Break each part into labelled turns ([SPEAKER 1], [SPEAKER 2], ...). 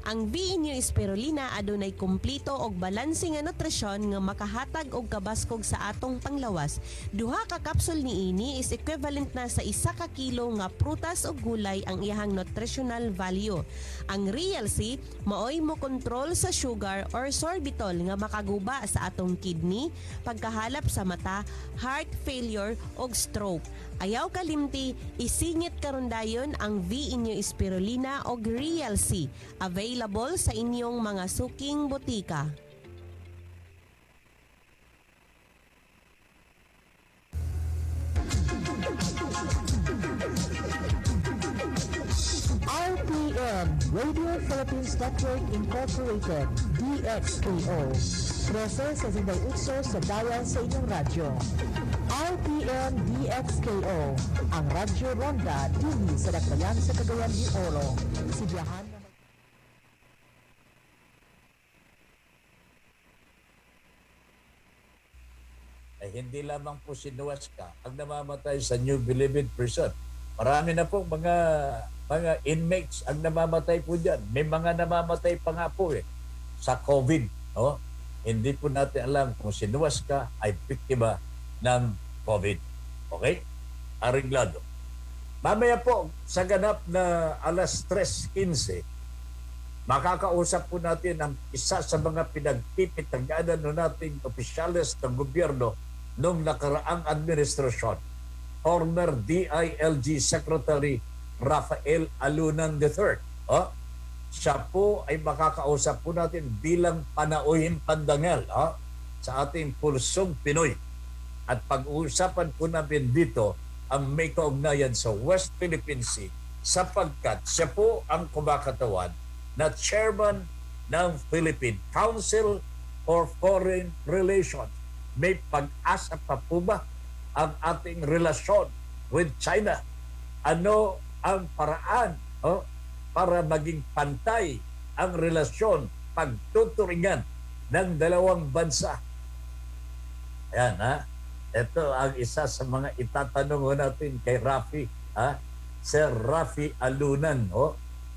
[SPEAKER 1] Ang V-inyo spirulina adunay kumplito og balanse nga nutrisyon nga makahatag og kabaskog sa atong panglawas. Duha ka kapsul niini is equivalent na sa 1 ka kilo nga prutas o gulay ang iyahang nutritional value. Ang Real C maoy mo control sa sugar or sorbitol nga makaguba sa atong kidney, pagkahalap sa mata, heart failure og stroke. Ayaw kalimti, isingit karon dayon ang V-inyo spirulina og Real C. Available sa inyong mga suking botika.
[SPEAKER 2] RPN, Radio Philippines Network Incorporated, DXKO. Preso sa Zinday Utso sa dayan sa inyong radyo. RPN DXKO, ang Radyo Ronda dili sa Dakbayan sa Cagayan de Oro. Sibiyahan na
[SPEAKER 3] ay hindi lamang po si Nuesca ang namamatay sa New Bilibid Prison. Marami na po mga inmates ang namamatay po dyan. May mga namamatay pa nga po sa COVID. No? Hindi po natin alam kung si Nuesca ay biktima ng COVID. Okay? Areglado. Mamaya po, sa ganap na alas 3:15, makakausap po natin ang isa sa mga pinagpipitaganan nating opisyales ng gobyerno noong nakaraang administrasyon, former DILG Secretary Rafael Alunan III. Siya po ay makakausap po natin bilang panauhin pandangal sa ating Pulsong Pinoy. At pag-uusapan po namin dito ang may kaugnayan sa West Philippine Sea sapagkat siya po ang kumakatawan na chairman ng Philippine Council for Foreign Relations. May pag-asa pa po ba ang ating relasyon with China? Ano ang paraan para maging pantay ang relasyon, pagtuturingan ng dalawang bansa? Ayan Ito ang isa sa mga itatanong natin kay Rafi. Sir Rafi Alunan,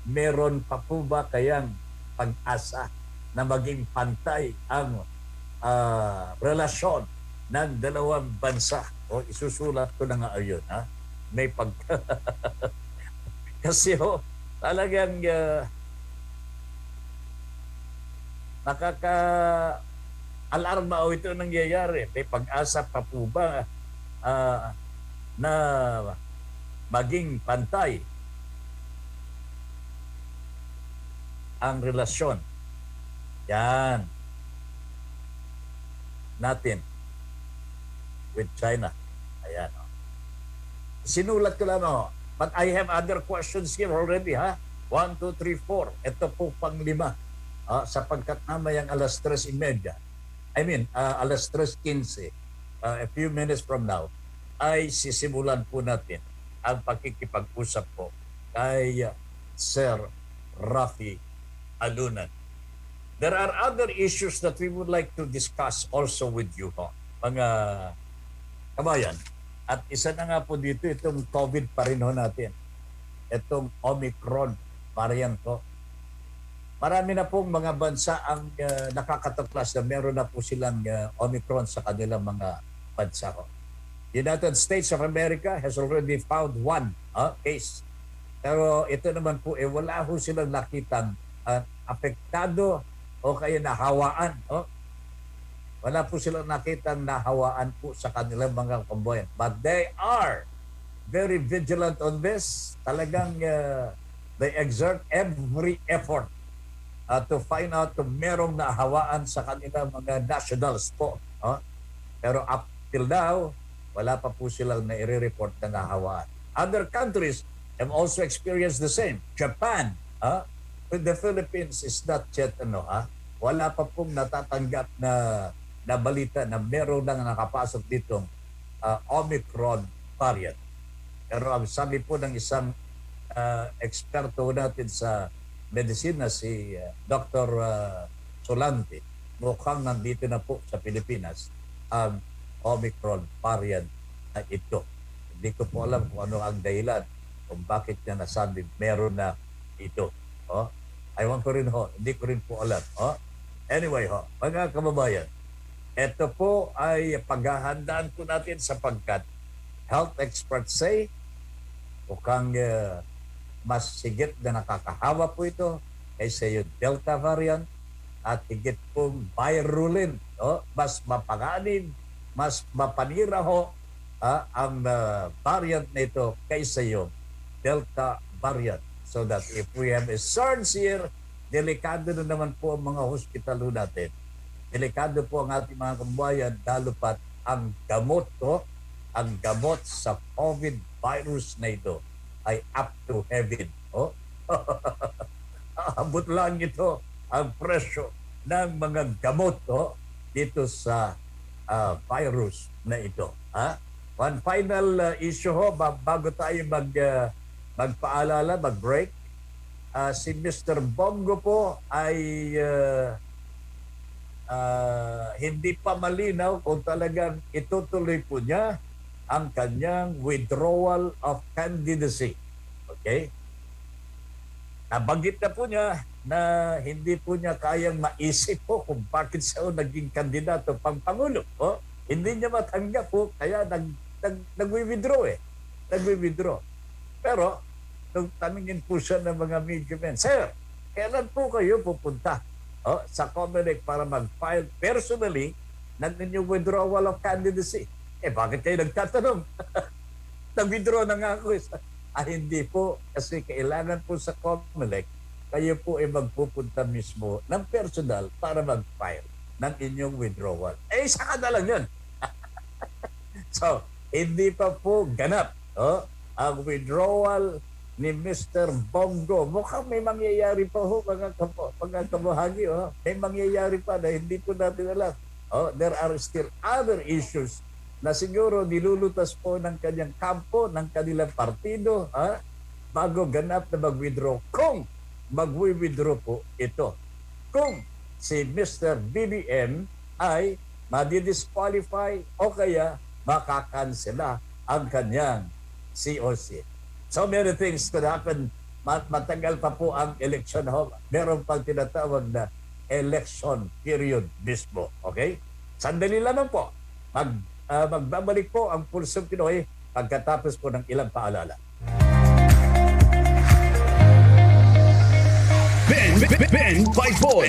[SPEAKER 3] meron pa po ba kayang pag-asa na maging pantay ang relasyon ng dalawang bansa? Isusulat ko na nga ayun. May kasi talagang nakaka-alarma ito nangyayari. May pag-asa pa po ba na maging pantay ang relasyon yan natin with China? Ayan. Sinulat ko lang but I have other questions here already 1, 2, 3, 4. Ito po pang 5 sapagkat namayang alas 3:30 alas 3:15 a few minutes from now ay sisimulan po natin ang pakikipag-usap po kay Sir Rafi Alunan. There are other issues that we would like to discuss also with you, mga kabayan. At isa na nga po dito, itong COVID pa rin natin. Itong Omicron variant po. Marami na pong mga bansa ang nakakatuklas na meron na po silang Omicron sa kanilang mga bansa. United States of America has already found one case. Pero ito naman po, wala ho silang nakitang apektado o kaya nahawaan. Wala po silang nakitang nahawaan po sa kanilang mga kabayan. But they are very vigilant on this. Talagang they exert every effort to find out kung merong nahawaan sa kanilang mga nationals po. Pero up till now, wala pa po silang nai-report na nahawaan. Other countries have also experienced the same. Japan, with the Philippines is not yet, wala pa pong natatanggap na balita na meron lang nakapasok ditong Omicron variant. Pero ang sabi po ng isang eksperto natin sa medisina, si Dr. Solante, mukhang nandito na po sa Pilipinas ang Omicron variant na ito. Hindi ko po alam kung ano ang dahilan kung bakit niya nasabi meron na ito. Ewan ko rin ho, hindi ko rin po alam. Anyway ho, mga kababayan, ito po ay paghahandaan po natin sapagkat health experts say mukhang mas higit na nakakahawa po ito kaysa yung Delta variant at higit pong virulent. Mas mapanganib, mas mapanira ho ang variant na ito kaysa yung Delta variant. So that if we have a surge here, delikado na naman po ang mga hospital natin. Delikado po ang ating mga kababayan, lalo pat ang gamot ang gamot sa COVID virus na ito ay up to heaven. Abot lang ito ang presyo ng mga gamot dito sa virus na ito. One final issue bago tayo magpaalala, mag-break. Si Mr. Bongo po ay hindi pa malinaw kung talagang itutuloy po niya ang kanyang withdrawal of candidacy. Okay? Nabanggit na po niya na hindi po niya kayang maisip po kung bakit siya naging kandidato pang Pangulo. Hindi niya matanggap po, kaya nag-withdraw Nag-withdraw. Pero, nung tanungin po siya ng mga media men, Sir, kailan po kayo pupunta sa Comelec para mag-file personally ng inyong withdrawal of candidacy? Bakit kayo nagtatanong? Nag-withdraw na nga ako. Hindi po, kasi kailangan po sa Comelec, kayo po ay magpupunta mismo ng personal para mag-file ng inyong withdrawal. Saka na lang yun. So, hindi pa po ganap ang withdrawal ni Mr. Bongo. Mukhang may mangyayari pa mga kabuhagi. May mangyayari pa na hindi po natin alam. There are still other issues na siguro nilulutas po ng kanyang kampo, ng kanilang partido, bago ganap na mag-withdraw. Kung mag-withdraw po ito. Kung si Mr. BBM ay madidisqualify o kaya makakansela ang kanyang COC. So many things could happen. Matagal pa po ang election. Meron pang tinatawag na election period mismo. Okay? Sandali lamang po. Magbabalik po ang Pulsong Pinoy pagkatapos po ng ilang paalala.
[SPEAKER 4] Ben Paipon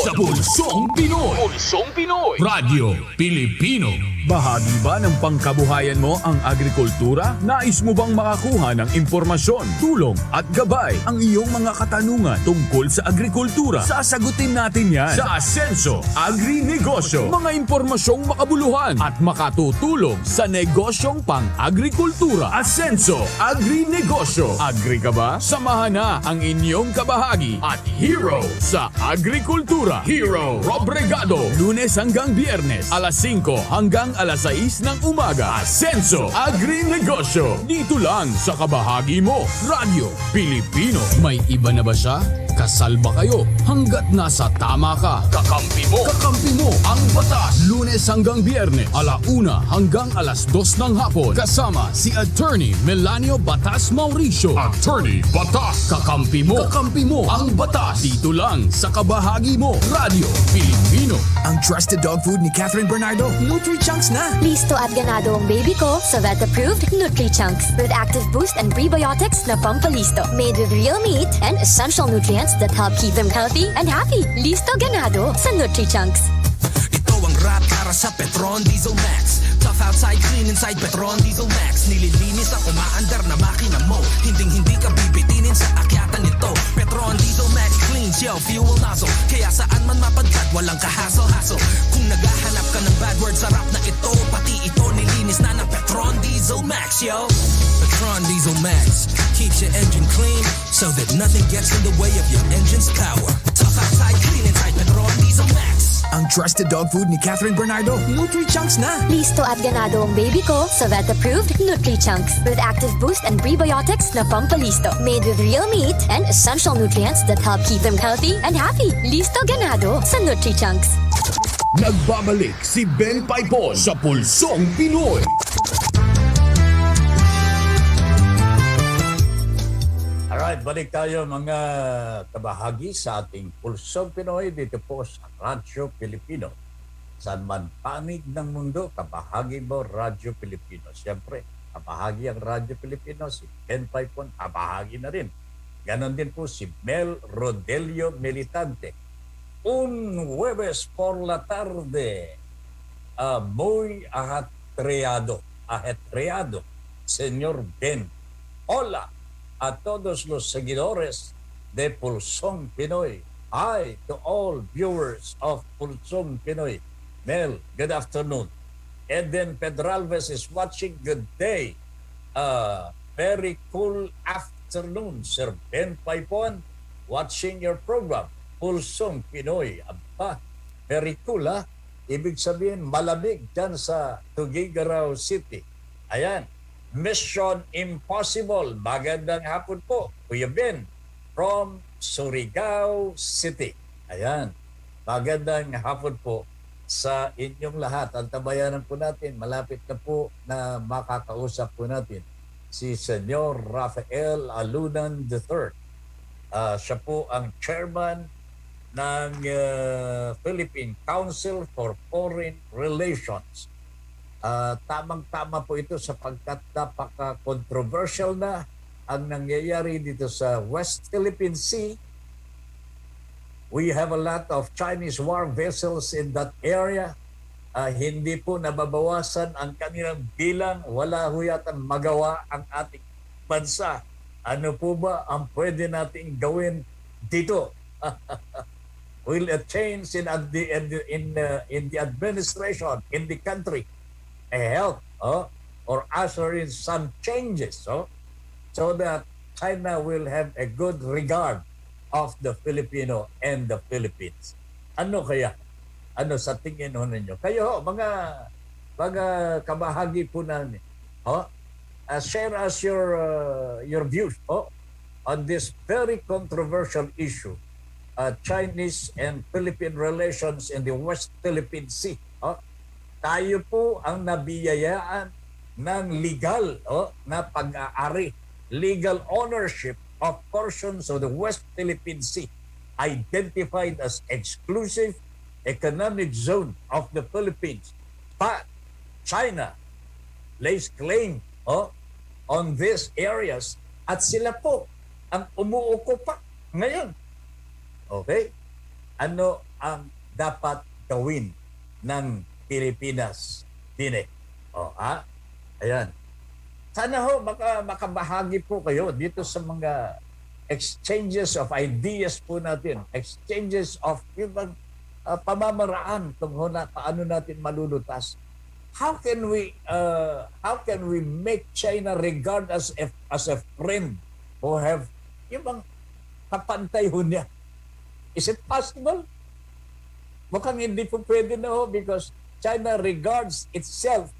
[SPEAKER 4] sa Pulsong Pinoy. Pulsong Pinoy. Radyo Pilipino. Bahagi ba ng pangkabuhayan mo ang agrikultura? Nais mo bang makakuha ng impormasyon, tulong at gabay ang iyong mga katanungan tungkol sa agrikultura? Sasagutin natin yan sa Asenso Agri-Negosyo. Mga impormasyong makabuluhan at makatutulong sa negosyong pang-agrikultura. Asenso Agri-Negosyo. Agri ka ba? Samahan na ang inyong kabahagi at hero sa agrikultura. Hero Robregado. Lunes hanggang Biyernes, alas 5 hanggang alas 6 ng umaga. Asenso Agri-Negosyo. Dito lang sa kabahagi mo. Radyo Pilipino. May iba na ba siya? Kasal ba kayo? Hanggat nasa tama ka. Kakampi mo. Kakampi mo ang batas. Lunes hanggang Biyernes, alauna hanggang alas 2 ng hapon. Kasama si Attorney Melanio Batas Mauricio. Attorney Batas. Kakampi mo. Kakampi mo ang batas. Dito lang sa kabahagi mo. Radyo Pilipino.
[SPEAKER 5] Ang trusted dog food ni Catherine Bernardo, Nutri-Chunks na.
[SPEAKER 6] Listo at ganado ang baby ko sa vet-approved Nutri-Chunks with active boost and prebiotics na pampalisto. Made with real meat and essential nutrients that help keep them healthy and happy. Listo ganado sa Nutri-Chunks.
[SPEAKER 5] Ito ang rap para sa Petron Diesel Max. Tough outside, clean inside, Petron Diesel Max. Nililinis ang umaandar na makina mo. Hindi ka bibitinin sa akyatan nito. Petron Diesel Max cleans your fuel nozzle. Kaya saan man mapadpad, walang kahassle-hassle. Kung naghahanap ka ng bad words, sarap na ito. Pati ito nilinis na ng Petron Diesel Max, yo. Petron Diesel Max keeps your engine clean so that nothing gets in the way of your engine's power. Tough outside, clean inside, Petron Diesel Max. Ang trusted dog food ni Catherine Bernardo, Nutri-Chunks na.
[SPEAKER 6] Listo at ganado ang baby ko sa vet-approved Nutri-Chunks with active boost and prebiotics na pampalisto. Made with real meat and essential nutrients that help keep them healthy and happy. Listo ganado sa Nutri-Chunks.
[SPEAKER 4] Nagbabalik si Ben Paipon sa Pulsong Pinoy.
[SPEAKER 3] Alright, balik tayo mga kabahagi sa ating Pulsong Pinoy dito po sa Radyo Pilipino. Saan man panig ng mundo, kabahagi mo Radyo Pilipino. Siyempre, kabahagi ang Radyo Pilipino, si Ben Paipon, kabahagi na rin. Ganon din po si Mel Rodelio Militante. Un Huwebes por la tarde, muy ajetreado, Señor Ben. Hola a todos los seguidores de Pulsong Pinoy. Hi to all viewers of Pulsong Pinoy. Mel, good afternoon. Eden Pedralves is watching. Good day. Very cool afternoon, Sir Ben Paipon. Watching your program, Pulsong Pinoy. Aba, very cool ha. Ibig sabihin, malamig dyan sa Tuguegarao City. Ayan. Mission Impossible. Magandang hapon po, Kuya Ben, from Surigao City. Ayan. Magandang hapon po sa inyong lahat. Ang tabayanan po natin, malapit na po na makakausap po natin si Senyor Rafael Alunan III. Siya po ang chairman ng Philippine Council for Foreign Relations. Tamang-tama po ito sapagkat napaka-controversial na ang nangyayari dito sa West Philippine Sea. We have a lot of Chinese war vessels in that area. Hindi po nababawasan ang kanilang bilang. Wala ho yatang magawa ang ating bansa. Ano po ba ang pwede nating gawin dito? Will a change in the administration in the country help or usher in some changes so that China will have a good regard of the Filipino and the Philippines? Ano kaya? Ano sa tingin ho ninyo? Kayo mga kabahagi po namin. Share us your views on this very controversial issue, Chinese and Philippine relations in the West Philippine Sea. Tayo po ang nabiyayaan ng legal na pag-aari, legal ownership of portions of the West Philippine Sea identified as exclusive economic zone of the Philippines. But China lays claim on these areas at sila po ang umuukupa ngayon. Okay? Ano ang dapat gawin ng Pilipinas din Ayan. Sana ho makabahagi po kayo dito sa mga exchanges of ideas po natin, exchanges of ibang pamamaraan tungkol na paano natin malulutas. How can we make China regard as a friend who have ibang kapantay ho niya? Is it possible? Mukhang hindi po pwede na ho because China regards itself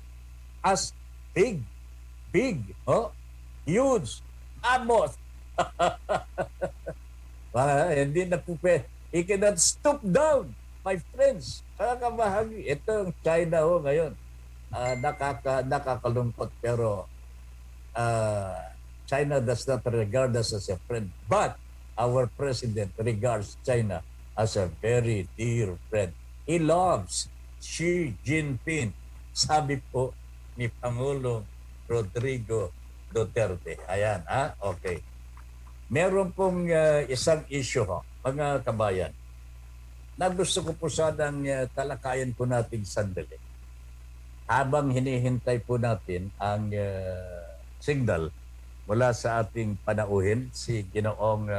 [SPEAKER 3] as big, huge, mammoth. Hindi na po pwede. He cannot stoop down, my friends. Kabahagi. Ito ang China ho ngayon. Nakakalungkot pero China does not regard us as a friend. But our president regards China as a very dear friend. He loves Xi Jinping, sabi po ni Pangulong Rodrigo Duterte. Ayan, okay. Meron pong isang issue mga kabayan, na gusto ko po sanang talakayan po natin sandali. Habang hinihintay po natin ang signal mula sa ating panauhin, si Ginoong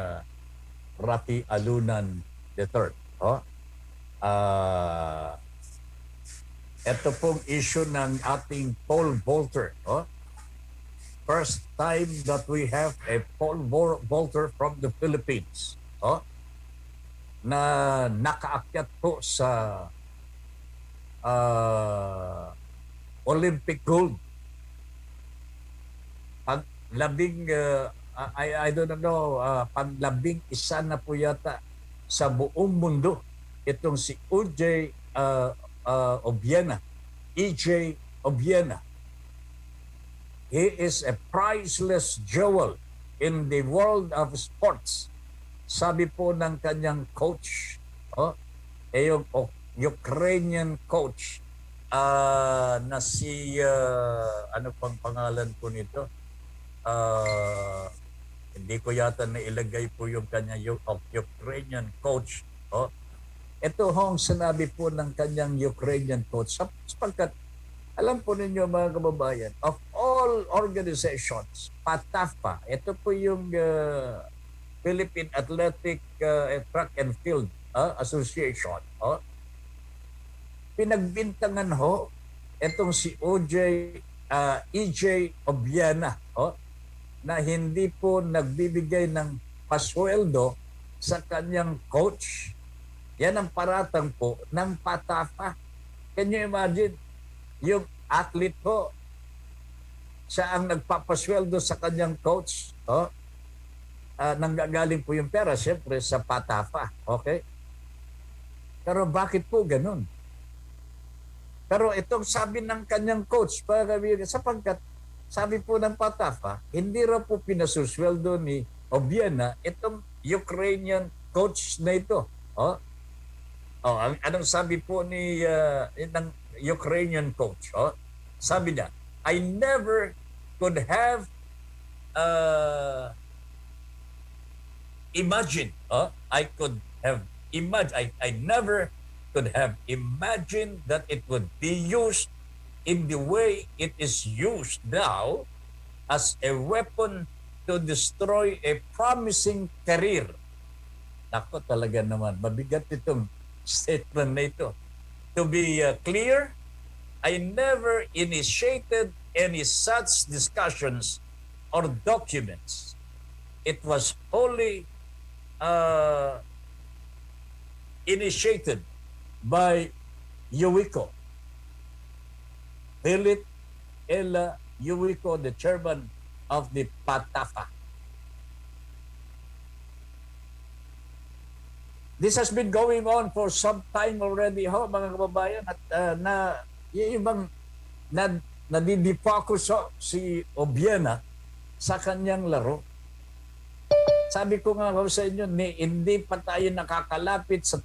[SPEAKER 3] Rafi Alunan III. Ito pong issue ng ating pole vaulter. First time that we have a pole vaulter from the Philippines na nakaakyat po sa Olympic gold. I don't know, panglabing isa na po yata sa buong mundo itong si EJ Obiena. He is a priceless jewel in the world of sports. Sabi po ng kanyang coach, yung Ukrainian coach, na si, ano pang pangalan po nito? Hindi ko yata nailagay po yung kanyang Ukrainian coach. Ito hong sinabi po ng kanyang Ukrainian coach, sapagkat alam po ninyo mga kababayan, of all organizations, PATAFA, ito po yung Philippine Athletic Track and Field Association. Pinagbintangan ho itong si EJ Obiana na hindi po nagbibigay ng pasweldo sa kanyang coach. Yan ang paratang po ng PATAFA. Can you imagine? Yung athlete po, siya ang nagpapasweldo sa kanyang coach. Nanggagaling po yung pera, siyempre, sa PATAFA. Okay? Pero bakit po ganun? Pero itong sabi ng kanyang coach, sapagkat sabi po ng PATAFA, hindi raw po pinasusweldo ni Obiana itong Ukrainian coach na ito. Anong sabi po ng Ukrainian coach? Sabi niya, I never could have imagined. I never could have imagined that it would be used in the way it is used now as a weapon to destroy a promising career. Ako talaga naman, mabigat itong statement na ito. To be clear, I never initiated any such discussions or documents. It was wholly initiated by Yuiko. Philip Ella Yuiko, the chairman of the PATAFA. This has been going on for some time already, mga kababayan, at yung bang nadidifocus si Obiana sa kanyang laro. Sabi ko nga sa inyo, hindi pa tayo nakakalapit sa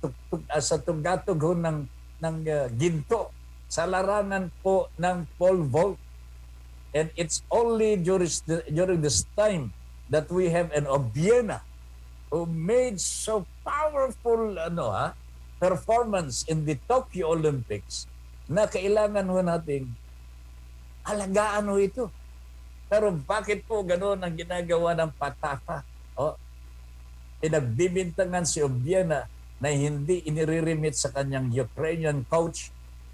[SPEAKER 3] tugatog ng ginto sa larangan po ng pole vault. And it's only during this time that we have an Obiana who made so powerful performance in the Tokyo Olympics na kailangan ho nating alagaan ho ito. Pero bakit po gano'n ang ginagawa ng PATAFA? Pinagbibintangan si Obiana na hindi inire-remit sa kanyang Ukrainian coach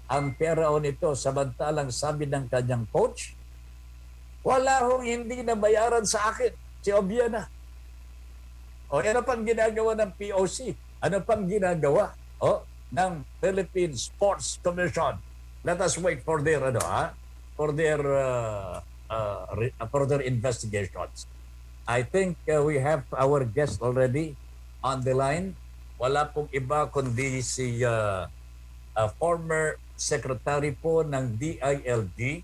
[SPEAKER 3] ang pera o nito, samantalang sabi ng kanyang coach, wala hong hindi nabayaran sa akin si Obiana. Ano pang ginagawa ng POC? Ano pang ginagawa ng Philippine Sports Commission? Let us wait for their for their investigations. I think we have our guest already on the line. Wala pong iba kundi si former secretary po ng DILG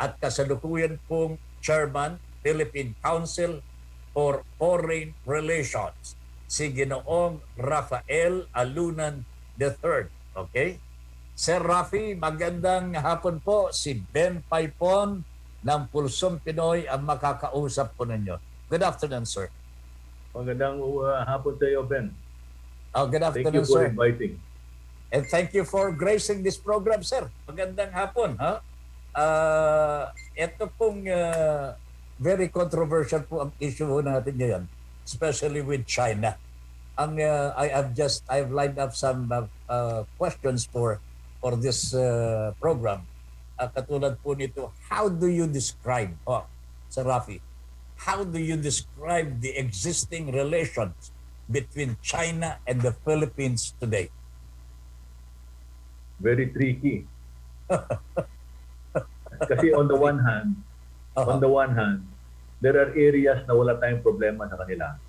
[SPEAKER 3] at kasalukuyan pong chairman Philippine Council for Foreign Relations, si Ginoong Rafael Alunan III. Okay? Sir Rafi, magandang hapon po. Si Ben Paipon ng Pulsong Pinoy ang makakausap po ninyo. Good afternoon, sir.
[SPEAKER 7] Magandang hapon sa iyo, Ben.
[SPEAKER 3] Good afternoon,
[SPEAKER 7] Thank you for
[SPEAKER 3] sir.
[SPEAKER 7] inviting.
[SPEAKER 3] And thank you for gracing this program, sir. Magandang hapon. Ito pong very controversial po ang issue natin ngayon, especially with China. I've lined up some questions for this program. Katulad po nito, how do you describe, Sir Rafi, how do you describe the existing relations between China and the Philippines today?
[SPEAKER 7] Very tricky. Kasi on the one hand, there are areas na wala tayong problema sa kanila.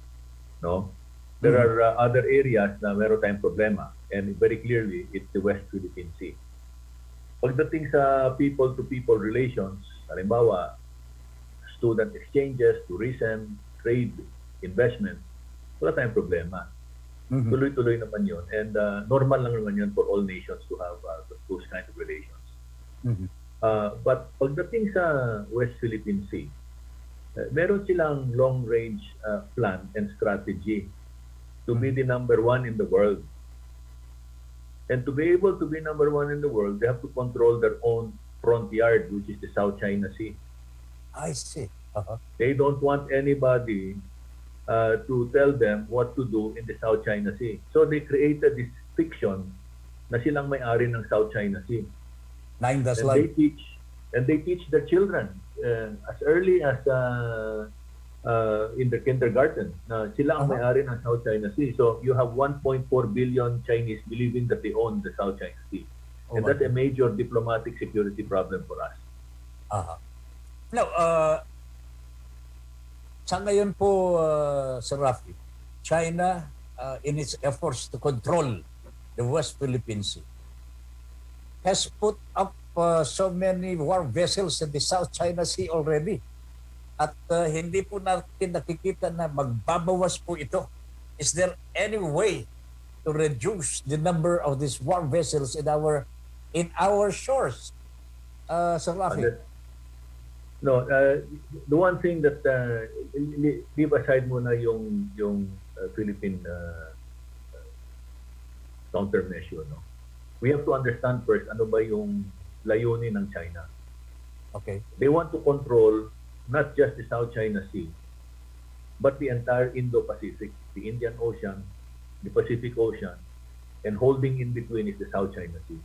[SPEAKER 7] No? There are other areas na meron tayong problema. And very clearly, it's the West Philippine Sea. Pagdating sa people-to-people relations, halimbawa, student exchanges, tourism, trade, investment, wala tayong problema. Tuloy-tuloy naman yun. And normal lang naman yun for all nations to have those kind of relations. But pagdating sa West Philippine Sea, meron silang long-range plan and strategy to be the number one in the world. And to be able to be number one in the world, they have to control their own front yard, which is the South China Sea.
[SPEAKER 3] I see.
[SPEAKER 7] They don't want anybody to tell them what to do in the South China Sea. So they created this fiction na silang may-ari ng South China Sea.
[SPEAKER 3] That's
[SPEAKER 7] And they teach their children as early as in the kindergarten na sila ang may-ari ng South China Sea. So you have 1.4 billion Chinese believing that they own the South China Sea. And that's a major diplomatic security problem for us.
[SPEAKER 3] Now, sa ngayon po, Sir Rafi, China, in its efforts to control the West Philippine Sea, has put up so many war vessels in the South China Sea already. At hindi po natin nakikita na magbabawas po ito. Is there any way to reduce the number of these war vessels in our shores, Sir Rafi?
[SPEAKER 7] No, the one thing that leave aside muna yung Philippine countermeasure, no. We have to understand first ano ba yung layunin ng China.
[SPEAKER 3] Okay.
[SPEAKER 7] They want to control not just the South China Sea, but the entire Indo-Pacific, the Indian Ocean, the Pacific Ocean, and holding in between is the South China Sea.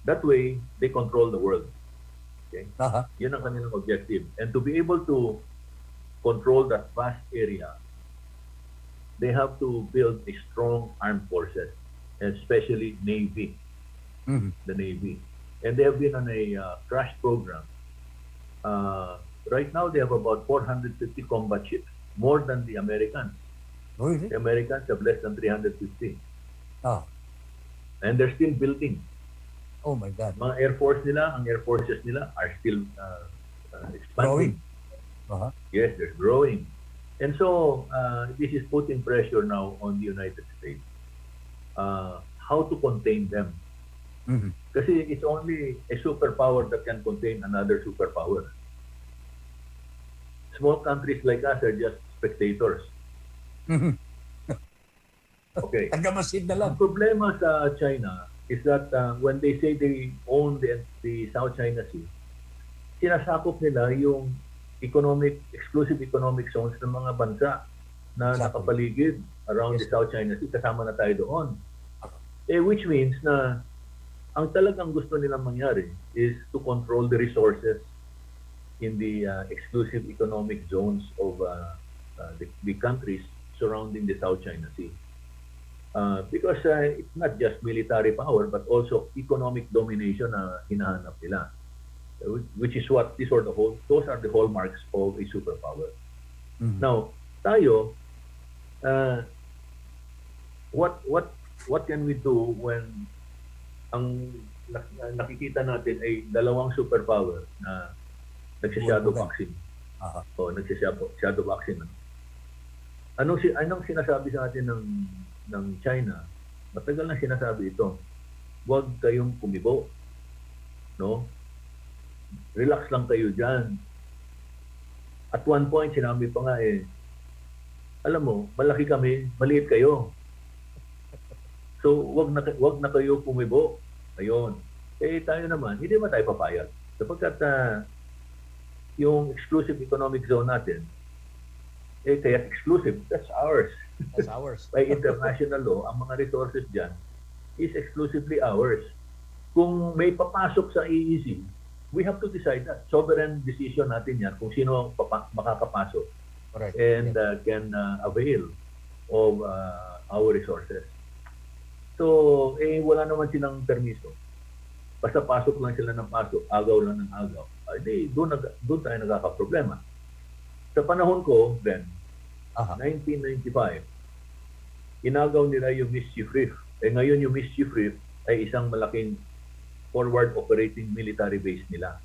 [SPEAKER 7] That way, they control the world. Okay? Yun ang kanilang objective. And to be able to control that vast area, they have to build a strong armed forces, especially Navy, the Navy. And they have been on a crash program. Right now, they have about 450 combat ships, more than the Americans.
[SPEAKER 3] Really?
[SPEAKER 7] The Americans have less than 350. And they're still building.
[SPEAKER 3] Oh my God.
[SPEAKER 7] Mga air force nila, ang air forces nila are still expanding.
[SPEAKER 3] Growing.
[SPEAKER 7] Yes, they're growing. And so, this is putting pressure now on the United States. How to contain them. Kasi it's only a superpower that can contain another superpower. Small countries like us are just spectators. Okay.
[SPEAKER 3] Tagamasid na lang.
[SPEAKER 7] Ang problema sa China is that when they say they own the South China Sea, sinasakop nila yung exclusive economic zones ng mga bansa na nakapaligid around the South China Sea, kasama na tayo doon. Which means na ang talagang gusto nilang mangyari is to control the resources in the exclusive economic zones of the countries surrounding the South China Sea. Because it's not just military power but also economic domination na hinahanap nila, which is what those are the hallmarks of a superpower. Now, tayo, what can we do when ang nakikita natin ay dalawang superpower na nagsha-shadow boxing? Nagsha-shadow boxing. Anong sinasabi sa atin ng China? Matagal na sinasabi ito. Huwag kayong kumibo. No? Relax lang kayo dyan. At one point, sinabi pa nga alam mo, malaki kami, maliit kayo. So, wag na kayo kumibo. Ayun. Tayo naman, hindi ba tayo papayag? Sapagkat yung exclusive economic zone natin, kaya exclusive, that's ours.
[SPEAKER 3] That's ours.
[SPEAKER 7] By international law, ang mga resources dyan is exclusively ours. Kung may papasok sa EEZ, we have to decide that. Sovereign decision natin yan kung sino makakapasok.
[SPEAKER 3] Correct.
[SPEAKER 7] And can avail of our resources. So, wala naman silang permiso. Basta pasok lang sila ng pasok, agaw lang ng agaw. Doon tayo nagkakaproblema. Sa panahon ko, then, 1995, inagaw nila yung Mischief Reef. Ngayon yung Mischief Reef ay isang malaking forward operating military base nila.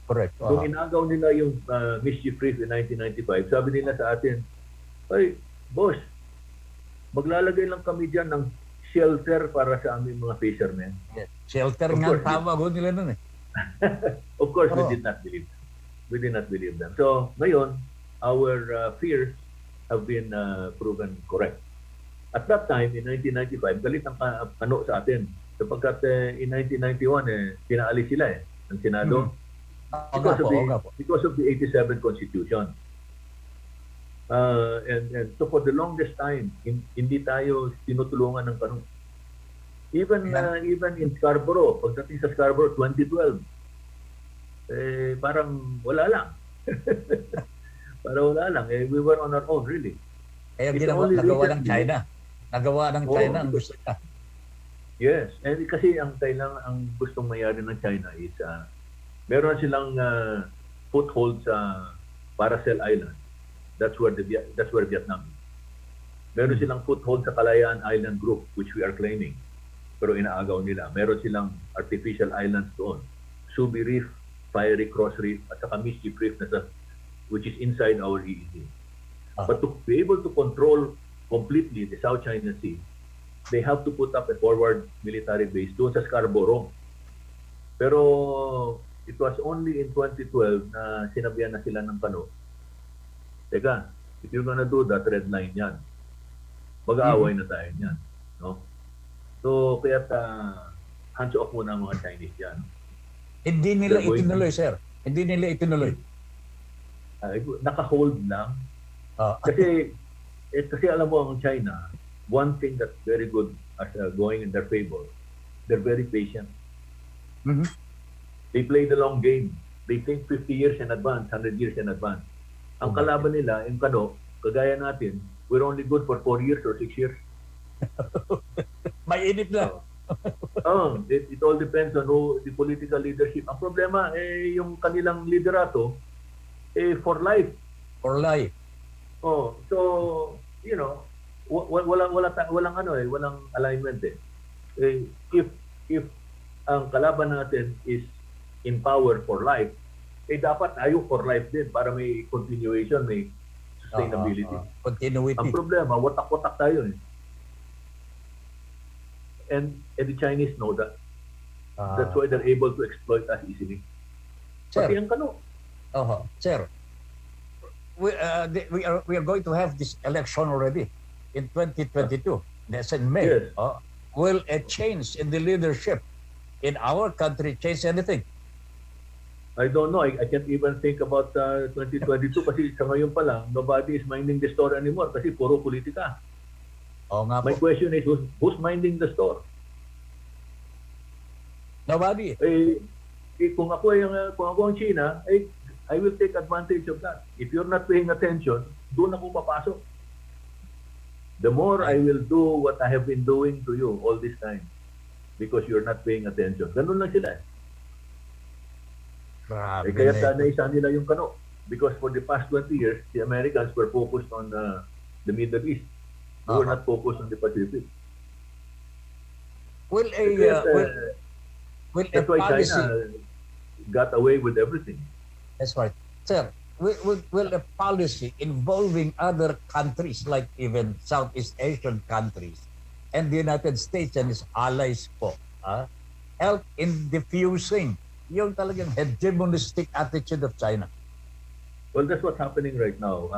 [SPEAKER 3] Correct.
[SPEAKER 7] Nung inagaw nila yung mischief reef in 1995, sabi nila sa atin, ay, boss, maglalagay lang kami dyan ng shelter para sa aming mga fishermen.
[SPEAKER 3] Yes. Shelter
[SPEAKER 7] Of
[SPEAKER 3] nga
[SPEAKER 7] course,
[SPEAKER 3] tawag ko nila nun eh.
[SPEAKER 7] Of course,
[SPEAKER 3] Oo.
[SPEAKER 7] we did not believe them. We did not believe them. So, ngayon, our fears have been proven correct. At that time, in 1995, galit ang kano sa atin. Sapagkat in 1991, pinaalis sila ng Senado. Because of the 87 Constitution. And so for the longest time, hindi tayo tinutulungan ng kano. Even in Scarborough, pagdating sa Scarborough 2012, parang wala lang. Parang wala lang. We were on our own, really.
[SPEAKER 3] Kaya
[SPEAKER 7] It's
[SPEAKER 3] nagawa
[SPEAKER 7] only
[SPEAKER 3] ng China. Nagawa ng China ang gusto niya.
[SPEAKER 7] Yes. And kasi ang gustong mayari ng China is meron silang foothold sa Paracel Island. That's where Vietnam is. Meron silang foothold sa Kalayaan Island Group, which we are claiming. Pero inaagaw nila. Meron silang artificial islands doon. Subi Reef, Fiery Cross Reef, at saka Mischief Reef which is inside our EEZ. But to be able to control completely the South China Sea, they have to put up a forward military base doon sa Scarborough. Pero it was only in 2012 na sinabihan na sila ng kano, teka, if you're gonna do that, red line yan. Mag-aaway na tayo yan. No? So, kaya hands off muna ang mga Chinese yan.
[SPEAKER 3] Hindi nila itinuloy, sir. Hindi nila itinuloy.
[SPEAKER 7] Naka-hold lang. Kasi alam mo ang China, one thing that's very good as going in their favor, they're very patient.
[SPEAKER 3] Mhm.
[SPEAKER 7] They play the long game. They think 50 years in advance, 100 years in advance. Ang kalaban nila, yung kano, kagaya natin, we're only good for 4 years or 6 years.
[SPEAKER 3] May init lang.
[SPEAKER 7] It all depends on the political leadership. Ang problema, yung kanilang liderato, for life.
[SPEAKER 3] For life.
[SPEAKER 7] So, you know, walang alignment eh. If ang kalaban natin is in power for life, dapat tayo for life din para may continuation, may sustainability.
[SPEAKER 3] Continuity.
[SPEAKER 7] Ang problema, watak-watak tayo eh. And the Chinese know that. That's why they're able to exploit us easily.
[SPEAKER 3] Sir.
[SPEAKER 7] Pati ang kano.
[SPEAKER 3] Sir, we are going to have this election already in 2022. That's in May.
[SPEAKER 7] Yes.
[SPEAKER 3] Will a change in the leadership in our country change anything?
[SPEAKER 7] I don't know. I can't even think about 2022 kasi sa ngayon pa lang, nobody is minding the store anymore kasi puro politika.
[SPEAKER 3] Nga
[SPEAKER 7] My
[SPEAKER 3] po.
[SPEAKER 7] question is, who's minding the store?
[SPEAKER 3] Nobody.
[SPEAKER 7] Kung ako ang China, I will take advantage of that. If you're not paying attention, doon ako papasok. The more I will do what I have been doing to you all this time because you're not paying attention. Ganun lang sila.
[SPEAKER 3] Grabe
[SPEAKER 7] Kaya
[SPEAKER 3] na
[SPEAKER 7] naisa nila yung kano. Because for the past 20 years, the Americans were focused on the Middle East. They were not focused on the Pacific.
[SPEAKER 3] Will a
[SPEAKER 7] That's why
[SPEAKER 3] policy?
[SPEAKER 7] China got away with everything.
[SPEAKER 3] That's right, sir. Will a policy involving other countries like even Southeast Asian countries and the United States and its allies po help in diffusing yung talagang hegemonistic attitude of China?
[SPEAKER 7] Well, that's what's happening right now.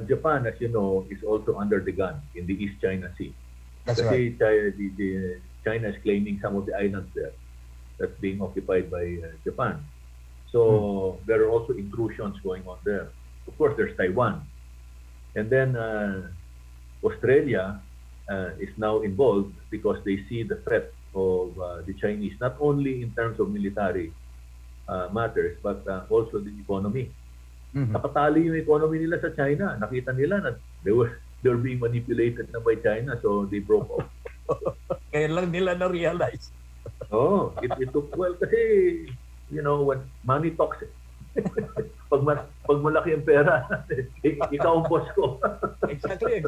[SPEAKER 7] Japan, as you know, is also under the gun in the East China Sea.
[SPEAKER 3] That's right.
[SPEAKER 7] Kasi China is claiming some of the islands there that's being occupied by Japan. So there are also intrusions going on there. Of course, there's Taiwan. And then Australia is now involved because they see the threat of the Chinese, not only in terms of military matters, but also the economy. Nakatali yung economy nila sa China. Nakita nila na they were being manipulated na by China, so they broke off.
[SPEAKER 3] Kaya lang nila na-realize.
[SPEAKER 7] It took, well, kasi, you know, when money talks, pag malaki ang pera, ikaw ang boss ko.
[SPEAKER 3] Exactly.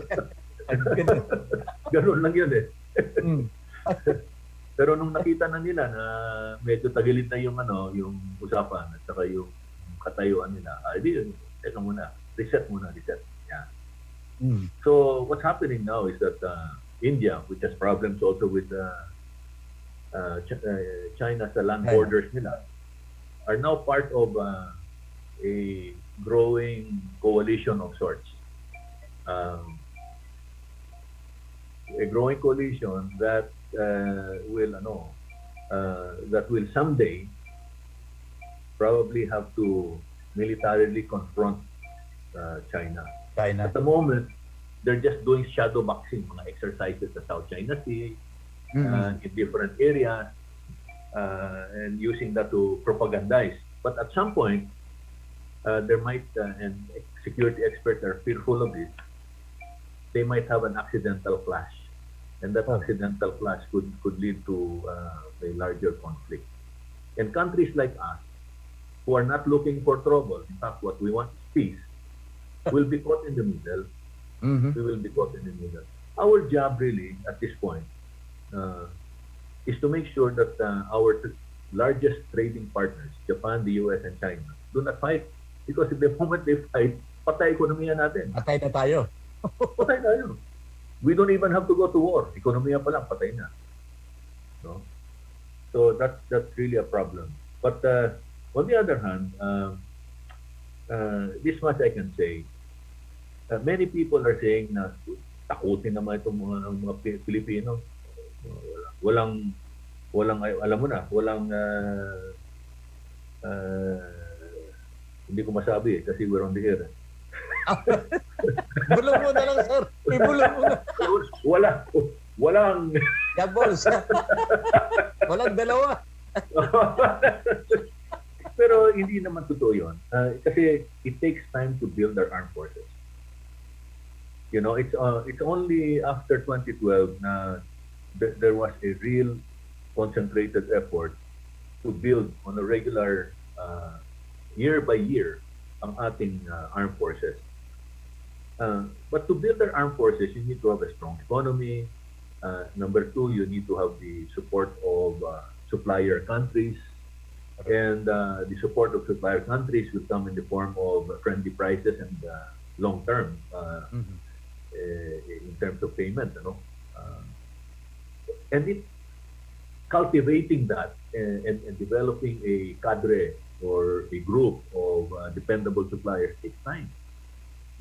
[SPEAKER 7] Ganun lang yun eh. Pero nung nakita na nila na medyo tagilid na yung yung usapan at saka yung katayuan nila, di, teka muna, reset. Yeah. So what's happening now is that India, which has problems also with China sa land borders nila, are now part of a growing coalition of sorts. A growing coalition that will someday probably have to militarily confront China. At the moment, they're just doing shadow boxing, mga exercises sa South China Sea, in different areas, and using that to propagandize. But at some point, there might, and security experts are fearful of this, they might have an accidental clash. And that accidental clash could lead to a larger conflict. And countries like us, who are not looking for trouble, in fact, what we want is peace, will be caught in the middle. We will be caught in the middle. Our job really, at this point, is to make sure that our largest trading partners, Japan, the US, and China, do not fight. Because the moment they fight, patay ekonomiya natin.
[SPEAKER 3] Patay na tayo.
[SPEAKER 7] Patay tayo. We don't even have to go to war. Ekonomiya pa lang, patay na. No? So that's really a problem. But on the other hand, this much I can say. Many people are saying na takutin naman itong mga Pilipino. Walang alam mo na, walang hindi ko masabi kasi we're on the air.
[SPEAKER 3] Bulong mo na lang, sir. May bulong mo na.
[SPEAKER 7] Walang
[SPEAKER 3] Yabols. Walang dalawa.
[SPEAKER 7] Pero hindi naman totoo yun. Kasi it takes time to build our armed forces. You know, it's only after 2012 na there was a real concentrated effort to build on a regular year by year ang ating armed forces. But to build our armed forces, you need to have a strong economy. Number two, you need to have the support of supplier countries. And the support of supplier countries will come in the form of friendly prices and long-term in terms of payment. And cultivating that and developing a cadre or a group of dependable suppliers takes time.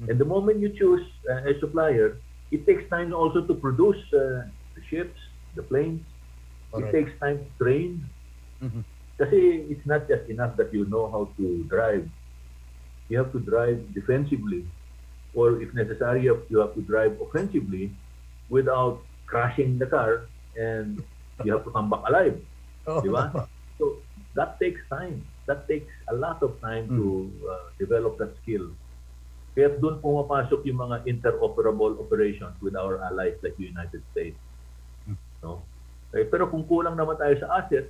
[SPEAKER 7] And the moment you choose a supplier, it takes time also to produce the ships, the planes. It takes time to train. Kasi it's not just enough that you know how to drive. You have to drive defensively, or if necessary, you have to drive offensively without crashing the car, and you have to come back alive. Diba? So that takes time. That takes a lot of time to develop that skill. Kaya doon pumapasok yung mga interoperable operations with our allies like the United States. No? Pero kung kulang naman tayo sa asset,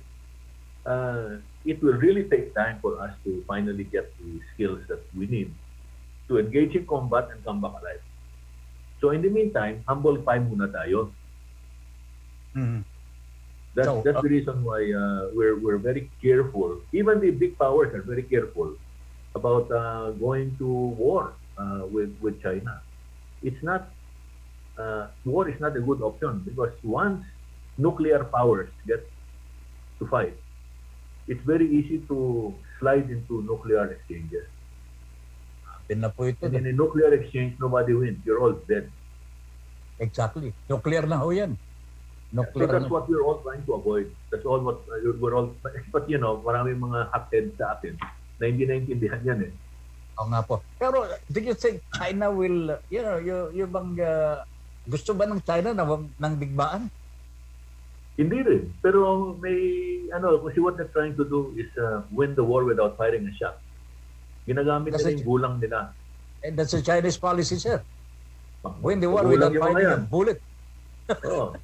[SPEAKER 7] it will really take time for us to finally get the skills that we need to engage in combat and come back alive. So in the meantime, humble pie muna tayo. That's the reason why we're very careful. Even the big powers are very careful about going to war with China. It's not war is not a good option because once nuclear powers get to fight, it's very easy to slide into nuclear exchanges.
[SPEAKER 3] Na po ito.
[SPEAKER 7] And in a nuclear exchange, nobody wins. You're all dead.
[SPEAKER 3] Exactly. Nuclear na ho yan.
[SPEAKER 7] So that's what we're all trying to avoid. That's all what we're all... But you know, maraming mga hotheads sa atin na hindi naintindihan yan eh.
[SPEAKER 3] Oo nga po. Pero do you think China will, yung bang gusto ba ng China ng digmaan?
[SPEAKER 7] Hindi rin. Pero may, kasi what they're trying to do is win the war without firing a shot. Ginagamit nila yung gulang nila.
[SPEAKER 3] And that's the Chinese policy, sir. Win the war
[SPEAKER 7] Magulang
[SPEAKER 3] without firing a bullet.
[SPEAKER 7] Oo.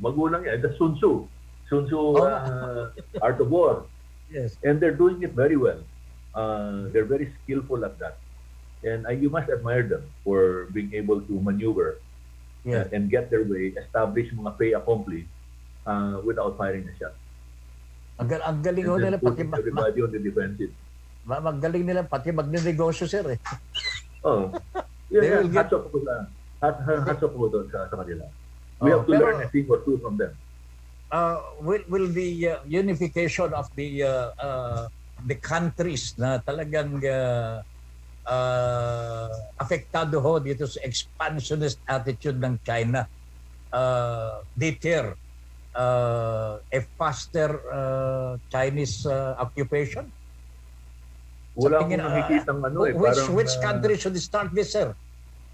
[SPEAKER 7] Magulang yan. That's Sun Tzu. Sun Tzu, Art of War.
[SPEAKER 3] Yes.
[SPEAKER 7] And they're doing it very well. They're very skillful at that. And you must admire them for being able to maneuver and get their way, establish mga fait accompli without firing a shot.
[SPEAKER 3] Ang galing
[SPEAKER 7] And
[SPEAKER 3] ho
[SPEAKER 7] then
[SPEAKER 3] nila pati
[SPEAKER 7] putting everybody on the defensive.
[SPEAKER 3] magaling nila pati magnenegosyo, sir eh.
[SPEAKER 7] Oh,
[SPEAKER 3] They
[SPEAKER 7] yeah,
[SPEAKER 3] will get-
[SPEAKER 7] hats off po doon sa kanila. We have to
[SPEAKER 3] pero-
[SPEAKER 7] learn a thing or two from them.
[SPEAKER 3] Will the unification of the countries na talagang apektado ho dito sa expansionist attitude ng China deter a faster Chinese occupation?
[SPEAKER 7] Wala
[SPEAKER 3] Sa
[SPEAKER 7] akong
[SPEAKER 3] tingin,
[SPEAKER 7] nakikitang parang...
[SPEAKER 3] which country should start this, sir?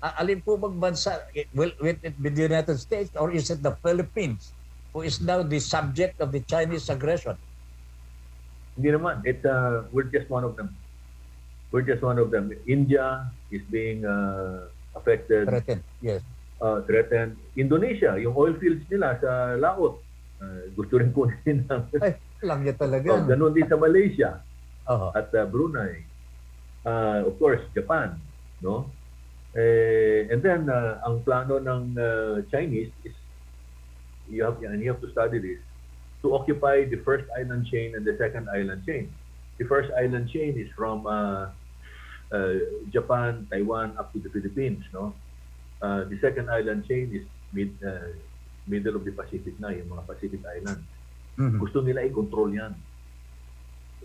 [SPEAKER 3] Alin po bang bansa? Will it be the United States or is it the Philippines who is now the subject of the Chinese aggression?
[SPEAKER 7] Hindi naman. We're just one of them. We're just one of them. India is being affected,
[SPEAKER 3] Threatened, yes.
[SPEAKER 7] threatened. Indonesia, yung oil fields nila sa laot, gusto rin kunin ng...
[SPEAKER 3] Ay, lang niya talaga.
[SPEAKER 7] Ganun din sa Malaysia
[SPEAKER 3] Oo.
[SPEAKER 7] at Brunei. Of course, Japan, no? And then, ang plano ng Chinese is, you have to study this, to occupy the first island chain and the second island chain. The first island chain is from Japan, Taiwan, up to the Philippines, no? The second island chain is middle of the Pacific na, yung mga Pacific Islands.
[SPEAKER 3] Mhm.
[SPEAKER 7] Gusto nila i-control yan.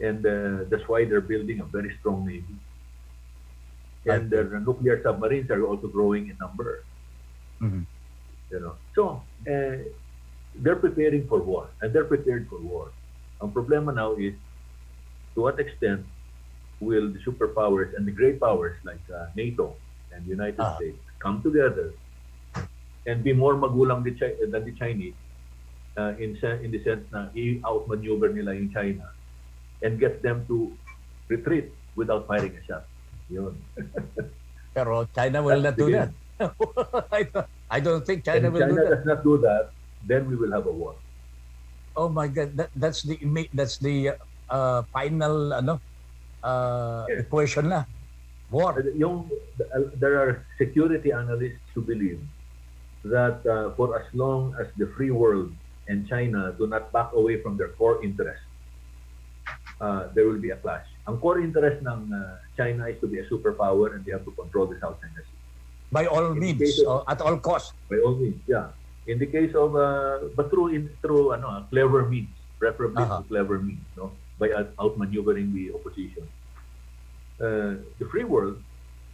[SPEAKER 7] And that's why they're building a very strong navy. And their nuclear submarines are also growing in number.
[SPEAKER 3] Mhm.
[SPEAKER 7] You know, so they're preparing for war, and they're prepared for war. Ang problema now is to what extent will the superpowers and the great powers like NATO and the United States come together and be more magulang than the Chinese in the sense na i-outmaneuver nila yung China and get them to retreat without firing a shot. Yun.
[SPEAKER 3] Pero China will not do that. I don't think China
[SPEAKER 7] And
[SPEAKER 3] will do
[SPEAKER 7] China
[SPEAKER 3] that.
[SPEAKER 7] does not do that, then we will have a war.
[SPEAKER 3] Oh my God, that's the final equation na. War.
[SPEAKER 7] There are security analysts who believe that for as long as the free world and China do not back away from their core interest, there will be a clash. Ang core interest ng China is to be a superpower and they have to control the South China Sea.
[SPEAKER 3] By all
[SPEAKER 7] In the
[SPEAKER 3] means,
[SPEAKER 7] case of-
[SPEAKER 3] at all costs.
[SPEAKER 7] By all means, yeah. In the case of, but through clever means, preferably through clever means, no, by outmaneuvering the opposition. The free world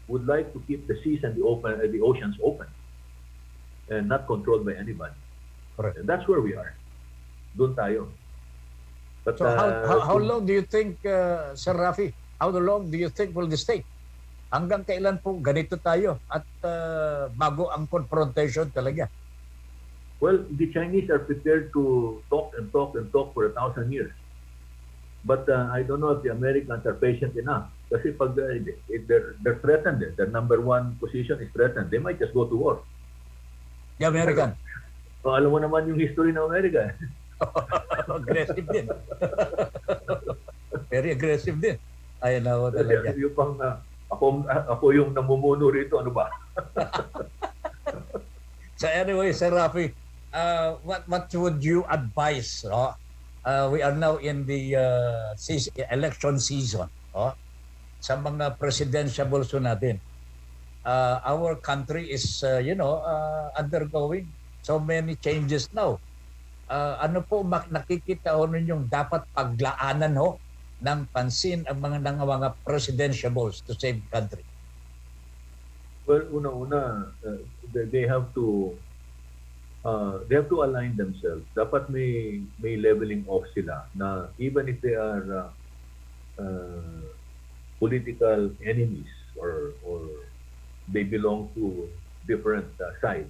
[SPEAKER 7] would like to keep the seas and the oceans open, and not controlled by anybody.
[SPEAKER 3] Correct.
[SPEAKER 7] And that's where we are. Doon tayo. But
[SPEAKER 3] So how long do you think, Sir Rafi, how long do you think will this take? Hanggang kailan po ganito tayo at bago ang confrontation talaga?
[SPEAKER 7] Well, the Chinese are prepared to talk and talk and talk for 1,000 years. But I don't know if the Americans are patient enough. Kasi pag they're threatened, their number one position is threatened, they might just go to war.
[SPEAKER 3] The American.
[SPEAKER 7] So, alam mo naman yung history ng Amerika.
[SPEAKER 3] Aggressive din. Very aggressive din. Ayun na ako talaga.
[SPEAKER 7] Yung pang, ako yung namumuno rito, ano ba?
[SPEAKER 3] So anyway, Sir Rafi, what would you advise? No? We are now in the election season. No? Sa mga presidentiables natin. Our country is, undergoing so many changes now. Ano po nakikita ho ninyong dapat paglaanan ho ng pansin ang mga presidentiables to save the country?
[SPEAKER 7] Well, una-una, they have to align themselves. Dapat may leveling off sila na even if they are political enemies or they belong to different sides,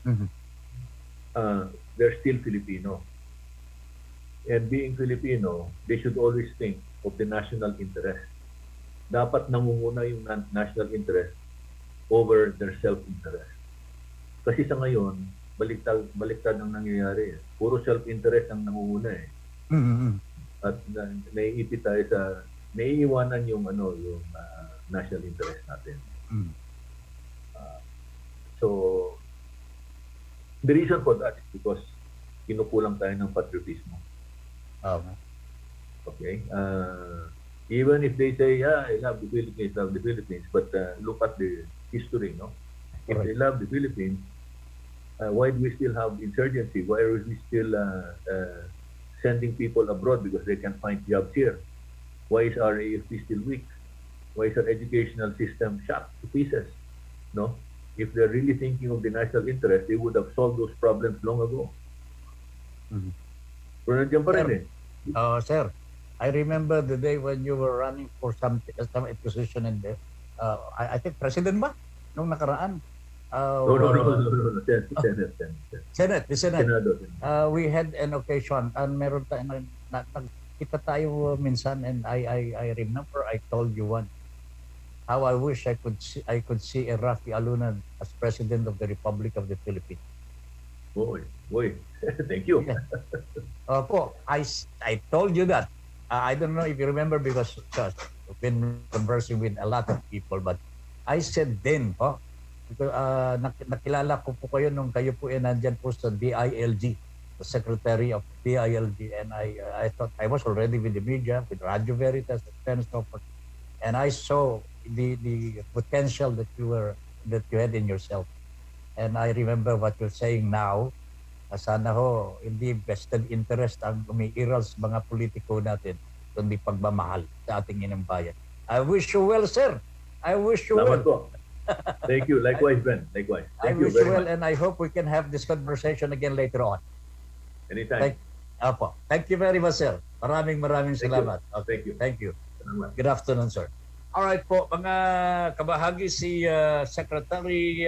[SPEAKER 3] Mhm.
[SPEAKER 7] they're still Filipino. And being Filipino, they should always think of the national interest. Dapat nangunguna yung national interest over their self-interest. Kasi sa ngayon, baliktad ang nangyayari. Puro self-interest ang nangunguna eh.
[SPEAKER 3] Mm-hmm.
[SPEAKER 7] At naiipit tayo sa naiiwanan yung national interest natin.
[SPEAKER 3] Mm.
[SPEAKER 7] So the reason for that is because kinukulang tayo ng patriotismo.
[SPEAKER 3] Okay.
[SPEAKER 7] Okay? Even if they say, yeah, I love the Philippines, but look at the history, no? If they love the Philippines, why do we still have insurgency? Why are we still sending people abroad because they can find jobs here? Why is our AFP still weak? Why is our educational system shot to pieces? No? If they're really thinking of the national interest, they would have solved those problems long ago.
[SPEAKER 3] Mhm.
[SPEAKER 7] Pero nandiyan pa rin eh.
[SPEAKER 3] Sir, I remember the day when you were running for some position in there. I think president ba? Nung nakaraan.
[SPEAKER 7] No. Senate.
[SPEAKER 3] Senate.
[SPEAKER 7] Senado.
[SPEAKER 3] We had an occasion and meron tayo nagkita tayo minsan, and I remember I told you one how I wish I could see a Rafi Alunan as President of the Republic of the Philippines.
[SPEAKER 7] Boy. Thank you.
[SPEAKER 3] Yeah. Opo, I told you that. I don't know if you remember because I've been conversing with a lot of people, but I said then, because, nakilala ko po kayo nung kayo po nandyan po sa DILG, the Secretary of DILG, and I thought I was already with the media, with Radio Veritas and so forth, and I saw the potential that you had in yourself, and I remember what you're saying now. Sana ho, hindi vested interest ang umiiral sa mga politiko natin, kundi pagmamahal sa ating inang bayan. I wish you well, sir. I wish you
[SPEAKER 7] Salamat
[SPEAKER 3] well.
[SPEAKER 7] po. Thank you. Likewise, Ben. Likewise.
[SPEAKER 3] I
[SPEAKER 7] Thank you
[SPEAKER 3] wish you
[SPEAKER 7] very
[SPEAKER 3] well,
[SPEAKER 7] much.
[SPEAKER 3] and I hope we can have this conversation again later on.
[SPEAKER 7] Anytime.
[SPEAKER 3] Thank you very much, sir. Maraming
[SPEAKER 7] Thank you.
[SPEAKER 3] salamat.
[SPEAKER 7] Thank you.
[SPEAKER 3] Thank you.
[SPEAKER 7] Salamat.
[SPEAKER 3] Good afternoon, sir. Alright po, mga kabahagi, si Secretary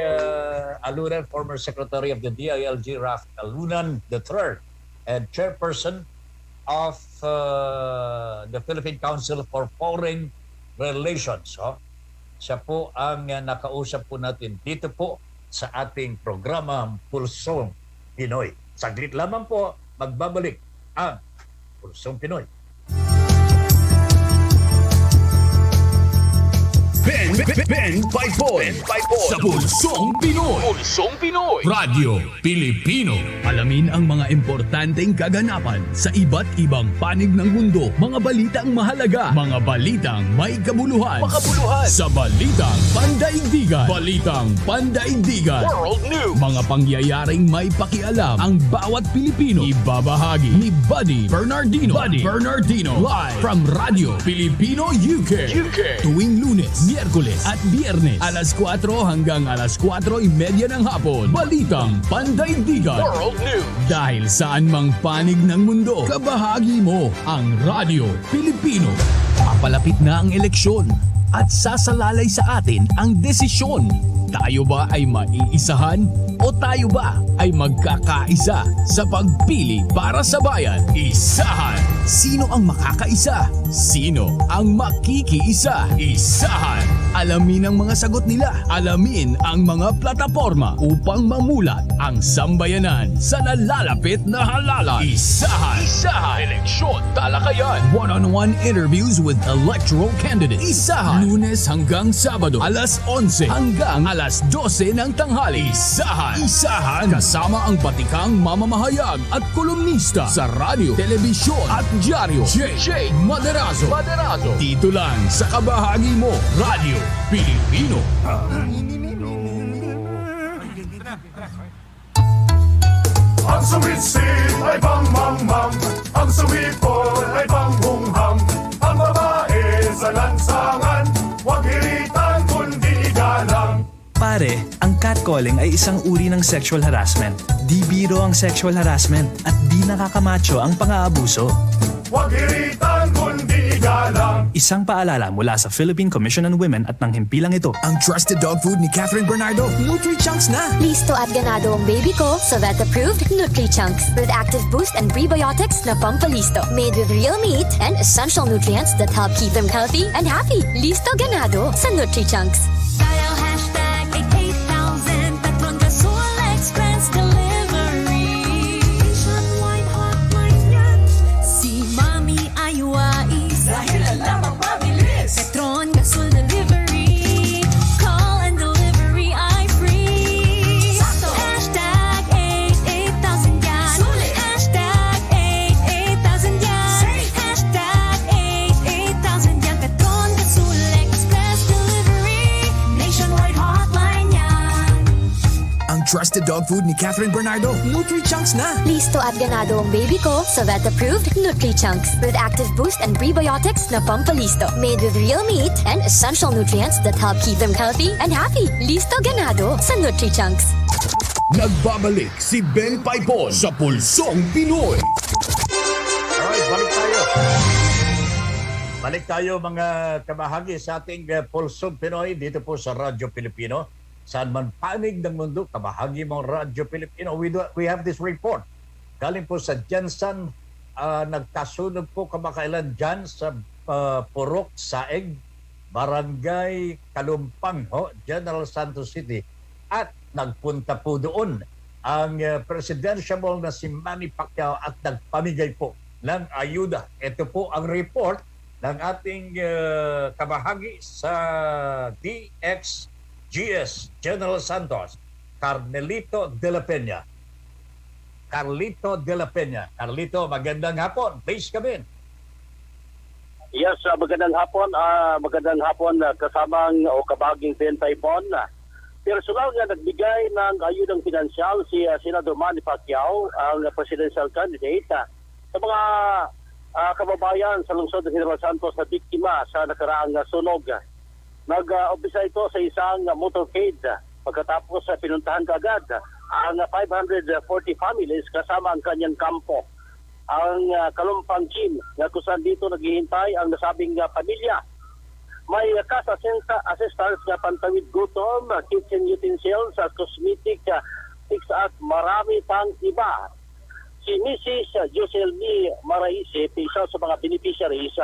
[SPEAKER 3] Alunan, former Secretary of the DILG, Rafi Alunan III, and Chairperson of the Philippine Council for Foreign Relations. Siya po ang nakausap po natin dito po sa ating programa Pulsong Pinoy. Saglit lamang po, magbabalik ang Pulsong Pinoy.
[SPEAKER 4] Ben 54 sa Pulsong Pinoy. Radio Pilipino. Alamin ang mga importanteng kaganapan sa iba't ibang panig ng mundo. Mga balitang mahalaga, mga balitang may kabuluhan. Sa Balitang Pandaigdigan. World News. Mga pangyayaring may pakialam ang bawat Pilipino. Ibabahagi ni Buddy Bernardino. Live from Radio Filipino UK. Tuwing Lunes, Miyerkules at Biyernes, alas 4 hanggang alas 4:30 ng hapon. Balitang Pandaigdigan. World News. Dahil saan mang panig ng mundo, kabahagi mo ang Radio Pilipino. Papalapit na ang eleksyon at sasalalay sa atin ang desisyon. Tayo ba ay maiisahan o tayo ba ay magkakaisa sa pagpili para sa bayan? Isahan! Sino ang makakaisa? Sino ang makikiisa? Isahan! Alamin ang mga sagot nila. Alamin ang mga plataforma upang mamulat ang sambayanan sa nalalapit na halalan. Isahan! Eleksyon talakayan. One-on-one interviews with electoral candidates. Isahan! Lunes hanggang Sabado, alas 11 hanggang alas 12 ng tanghali. Isahan! Kasama ang batikang mamamahayag at kolumnista sa radyo, telebisyon at dyaryo. J. Maderazo. Dito lang sa kabahagi mo, Radio Pilipino.
[SPEAKER 8] Ang sumisid ay bang-mang-mang, ang sumipol ay bang-hung-hang, ang babae sa lansangan, huwag hiritan kundi igalang.
[SPEAKER 9] Pare, ang catcalling ay isang uri ng sexual harassment. Di biro ang sexual harassment at di nakakamacho ang pang-aabuso.
[SPEAKER 8] Huwag hiritan kundi igalang.
[SPEAKER 9] Isang paalala mula sa Philippine Commission on Women at ng himpilang ito.
[SPEAKER 10] Ang trusted dog food ni Catherine Bernardo, Nutri-Chunks na!
[SPEAKER 6] Listo at ganado ang baby ko sa vet-approved Nutri-Chunks with active boost and prebiotics na pampalisto. Made with real meat and essential nutrients that help keep them healthy and happy. Listo ganado sa Nutri-Chunks.
[SPEAKER 11] Dial #88,000 Petron Gasol Express Delivery. Nationwide hotline yan. Si Mami ay wais dahil alam ang mabilis. Petron Gasol Delivery. Call and delivery ay free. Sakto. #88,000 yan. Sulit.
[SPEAKER 10] to dog food ni Catherine Bernardo, Nutri-Chunks na!
[SPEAKER 6] Listo at ganado ang baby ko sa vet-approved Nutri-Chunks with active boost and prebiotics na pampalisto. Made with real meat and essential nutrients that help keep them healthy and happy. Listo ganado sa Nutri-Chunks.
[SPEAKER 4] Nagbabalik si Ben Paipon sa Pulsong Pinoy.
[SPEAKER 3] Alright, balik tayo. Balik tayo mga kabahagi sa ating Pulsong Pinoy dito po sa Radyo Pilipino. Saan man panig ng mundo, kabahagi mong Radyo Pilipino. We have this report. Galing po sa Jensen, nagkasunog po kamakailan dyan sa Purok, Saeg, Barangay Kalumpang, General Santos City. At nagpunta po doon ang presidential na si Manny Pacquiao at nagpamigay po ng ayuda. Ito po ang report ng ating kabahagi sa DXGS General Santos, Carmelito de la Peña. Carlito de la Peña. Carlito, magandang hapon. Please come in.
[SPEAKER 12] Yes, magandang hapon. Magandang hapon kasamang o kabaging Ben Paipon. Personal nga nagbigay ng ayudang pinansyal si Senador Manny Pacquiao, ang presidential candidate, sa mga kababayan sa lungsod ng General Santos na biktima sa nakaraang sunog. Nag-umpisa ito sa isang motorcade. Pagkatapos pinuntahan kaagad ang 540 families kasama ang kanyang kampo. Ang Kalumpang Gym, na kung saan dito naghihintay ang nasabing pamilya. May cash assistance na pantawid gutom, kitchen utensils at cosmetic fix at marami pang iba. Si Mrs. Jocelyn Maraisip, isa sa mga beneficiaries,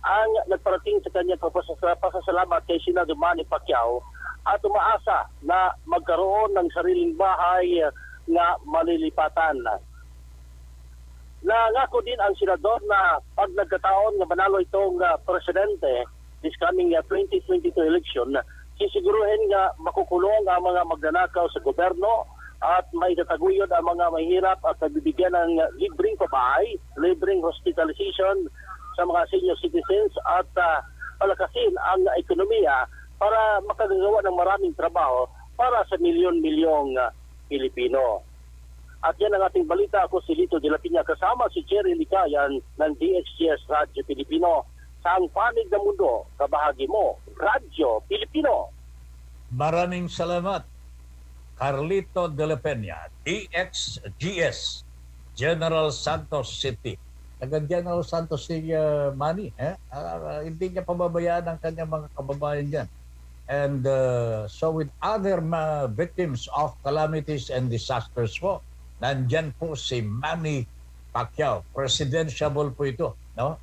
[SPEAKER 12] ang nagparating sa kanyang pasasalamat kay Senador Manny Pacquiao at umaasa na magkaroon ng sariling bahay na malilipatan. Nangako din ang senador na pag nagkataon na manalo itong presidente this coming 2022 election, sisiguruhin nga makukulong ang mga magnanakaw sa gobyerno at may tataguyod ang mga mahirap at nagbibigyan ng libreng pabahay, libreng hospitalization sa mga senior citizens at palakasin ang ekonomiya para makagawa ng maraming trabaho para sa milyon-milyong Pilipino. At yan ang ating balita. Ako si Lito de la Piña kasama si Jerry Licayan ng DXGS Radyo Pilipino. Sa ang panig ng mundo, kabahagi mo, Radyo Pilipino.
[SPEAKER 3] Maraming salamat. Carlito de la Peña, DXGS, General Santos City. Taga-General Santos si Manny. Hindi niya pababayaan ang kanyang mga kababayan dyan. And so with other victims of calamities and disasters po, nandyan po si Manny Pacquiao. Presidential po ito, no?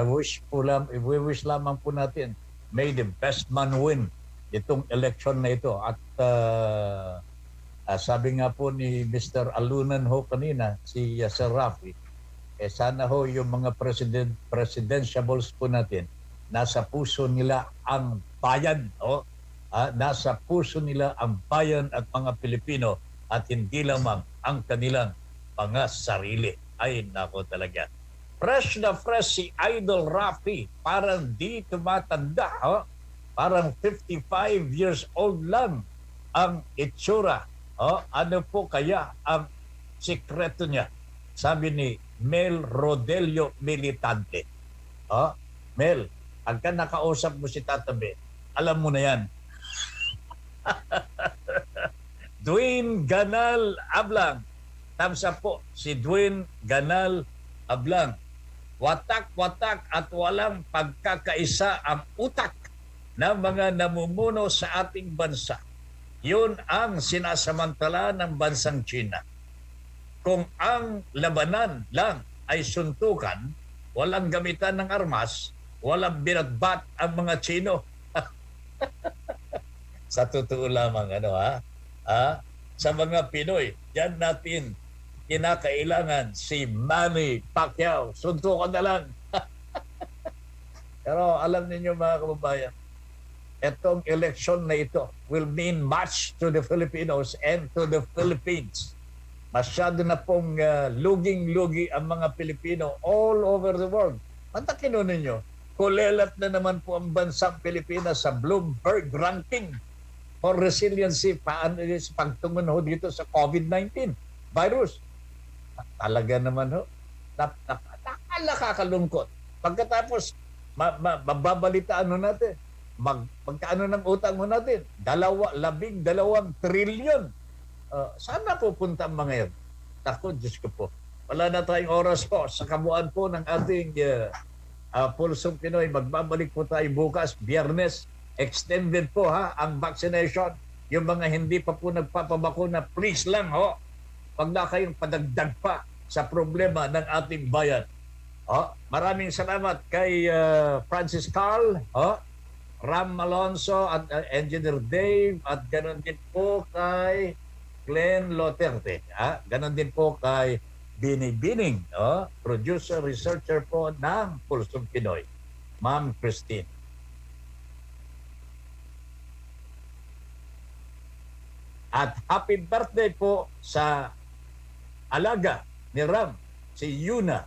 [SPEAKER 3] We wish lamang po natin may the best man win itong election na ito. At sabi nga po ni Mr. Alunan kanina, si Sir Rafi, sana yung mga presidentiables po natin, nasa puso nila ang bayan. Nasa puso nila ang bayan at mga Pilipino at hindi lamang ang kanilang mga sarili. Ay, nako talaga. Fresh na fresh si Idol Rafi. Parang di tumatanda. Parang 55 years old lang ang itsura. Ano po kaya ang sikreto niya? Sabi ni Mel Rodelio Militante. Mel, pagka nakausap mo si Tatabe, alam mo na yan. Dwayne Ganal Ablang. Tamsa po si Dwayne Ganal Ablang. Watak-watak at walang pagkakaisa ang utak ng mga namumuno sa ating bansa. Yun ang sinasamantala ng bansang China. Kung ang labanan lang ay suntukan, walang gamitan ng armas, walang binatbat ang mga Chino. Sa totoo lamang, sa mga Pinoy, yan natin kinakailangan si Manny Pacquiao. Suntukan na lang. Pero alam ninyo mga kababayan, itong election na ito will mean much to the Filipinos and to the Philippines. Masyado na pong luging-lugi ang mga Pilipino all over the world. Mantakin ninyo, kulelat na naman po ang bansang Pilipinas sa Bloomberg ranking. for resiliency paano sa pagtungon ho dito sa COVID-19 virus. Talaga naman ho, nakakalungkot. Pagkatapos, mababalitaan ho natin, magkaano ng utang ho natin? 12 trilyon. Saan pupunta ang mga yan? Ako, Diyos ko po. Wala na tayong oras po. Sa kabuuan po ng ating Pulsong Pinoy, magbabalik po tayo bukas, Biyernes. Extended po ang vaccination. Yung mga hindi pa po nagpapabakuna, please lang ho. Huwag na kayong padagdag pa sa problema ng ating bayan. Maraming salamat kay Francis Carl, Ram Alonso at Engineer Dave, at ganon din po kay Glenn Loterte. Ganon din po kay Bini Bining, producer, researcher po ng Pulsong Pinoy, Ma'am Christine. At happy birthday po sa alaga ni Ram, si Yuna.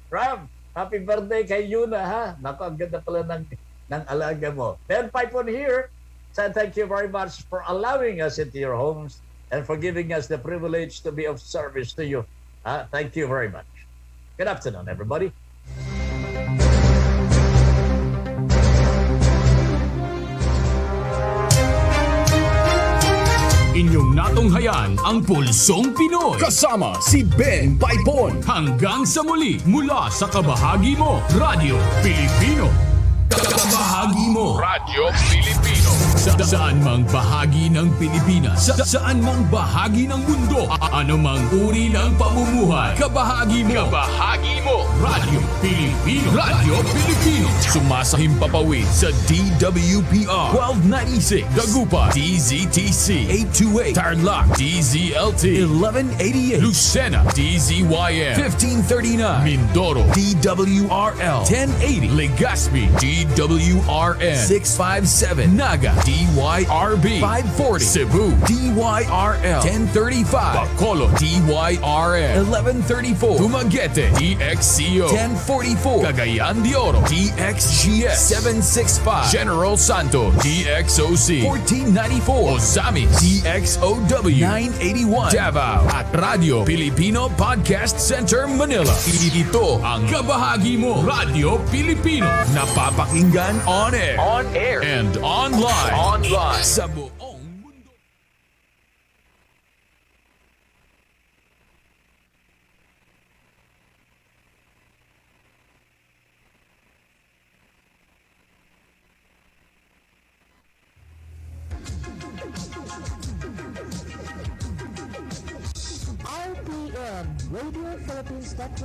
[SPEAKER 3] Ram, happy birthday kay Yuna, ha? Naku, ang ganda pala ng alaga mo. Ben Pipon here. So thank you very much for allowing us into your homes and for giving us the privilege to be of service to you. Thank you very much. Good afternoon, everybody.
[SPEAKER 4] Inyong natunghayan ang Pulsong Pinoy.
[SPEAKER 10] Kasama si Ben Paipon.
[SPEAKER 4] Hanggang sa muli, mula sa kabahagi mo, Radyo Pilipino. Kabahagi mo, Radyo Pilipino. Saan mang bahagi ng Pilipinas, saan mang bahagi ng mundo, anumang uri ng pamumuhay, kabahagi mo, Radyo Pilipino. Radyo Pilipino. Sumasahim papawid sa DWPR 1296, Dagupan, DZTC 828, Tarlac, DZLT 1188, Lucena, DZYN 1539, Mindoro, DWRL 1080, Legazpi, DWRN 657, Naga, DYRB 540, Cebu, DYRL 1035, Bacolod, DYRN 1134, Dumaguete, DXCO 1044, Cagayan de Oro, DXGS 765, General Santos, DXOC 1494, Ozami, DXOW 981, Davao, at Radio Filipino Podcast Center, Manila. Ito ang kabahagi mo, Radio Filipino. Napapakinggan on air, and online sa buong mundo.
[SPEAKER 2] RPN, Radio Philippines Network.